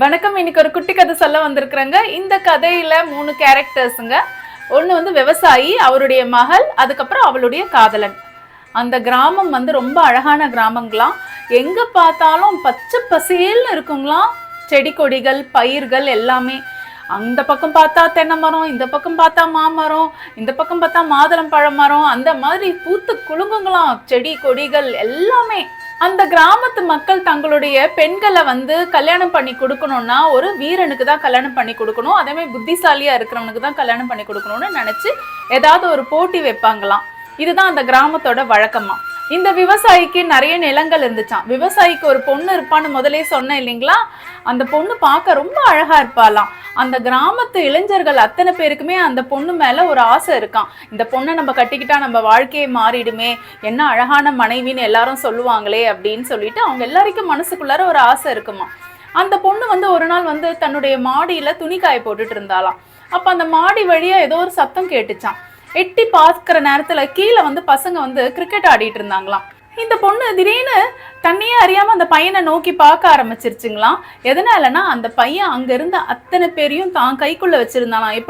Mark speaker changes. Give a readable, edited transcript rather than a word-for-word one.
Speaker 1: வணக்கம். இன்னைக்கு ஒரு குட்டி கதை சொல்ல வந்திருக்கிறேங்க. இந்த கதையில 3 கேரக்டர்ஸுங்க. ஒன்று வந்து விவசாயி, அவருடைய மகள், அதுக்கப்புறம் அவளுடைய காதலன். அந்த கிராமம் வந்து ரொம்ப அழகான கிராமங்களாம். எங்க பார்த்தாலும் பச்சை பசேல்னு இருக்குங்களாம். செடி கொடிகள், பயிர்கள் எல்லாமே. அந்த பக்கம் பார்த்தா தென்னை மரம், இந்த பக்கம் பார்த்தா மாமரம், இந்த பக்கம் பார்த்தா மாதுளம் பழ மரம், அந்த மாதிரி பூத்து குலுங்குங்களாம் செடி கொடிகள் எல்லாமே. அந்த கிராமத்து மக்கள் தங்களுடைய பெண்களை வந்து கல்யாணம் பண்ணி கொடுக்கணும்னா ஒரு வீரனுக்கு தான் கல்யாணம் பண்ணி கொடுக்கணும், அதே மாதிரி புத்திசாலியா இருக்கிறவனுக்கு தான் கல்யாணம் பண்ணி கொடுக்கணும்னு நினைச்சு ஏதாவது ஒரு போட்டி வைப்பாங்களாம். இதுதான் அந்த கிராமத்தோட வழக்கமா. இந்த விவசாயிக்கு நிறைய நிலங்கள் இருந்துச்சாம். விவசாயிக்கு ஒரு பொண்ணு இருப்பான்னு முதலே சொன்னேன் இல்லைங்களா? அந்த பொண்ணு பார்க்க ரொம்ப அழகா இருப்பாளாம். அந்த கிராமத்து இளைஞர்கள் அத்தனை பேருக்குமே அந்த பொண்ணு மேல ஒரு ஆசை இருக்கான். இந்த பொண்ணை நம்ம கட்டிக்கிட்டா நம்ம வாழ்க்கையை மாறிடுமே, என்ன அழகான மனைவின்னு எல்லாரும் சொல்லுவாங்களே அப்படின்னு சொல்லிட்டு அவங்க எல்லாருக்கும் மனசுக்குள்ளார ஒரு ஆசை இருக்குமா. அந்த பொண்ணு வந்து ஒரு நாள் வந்து தன்னுடைய மாடியில துணி காய போட்டுட்டு இருந்தாலாம். அப்ப அந்த மாடி வழியா ஏதோ ஒரு சத்தம் கேட்டுச்சான். எட்டி பார்க்கிற நேரத்துல கீழே வந்து பசங்க வந்து கிரிக்கெட் ஆடிட்டு இருந்தாங்களாம். இந்த பொண்ணு திடீர்னு தன்னையே அறியாம அந்த பையனை நோக்கி பார்க்க ஆரம்பிச்சிருச்சுங்களாம். எதனாலன்னா அந்த பையன் அங்க இருந்த அத்தனை பேரையும் தான் கைக்குள்ள வச்சிருந்தாலாம். எப்படி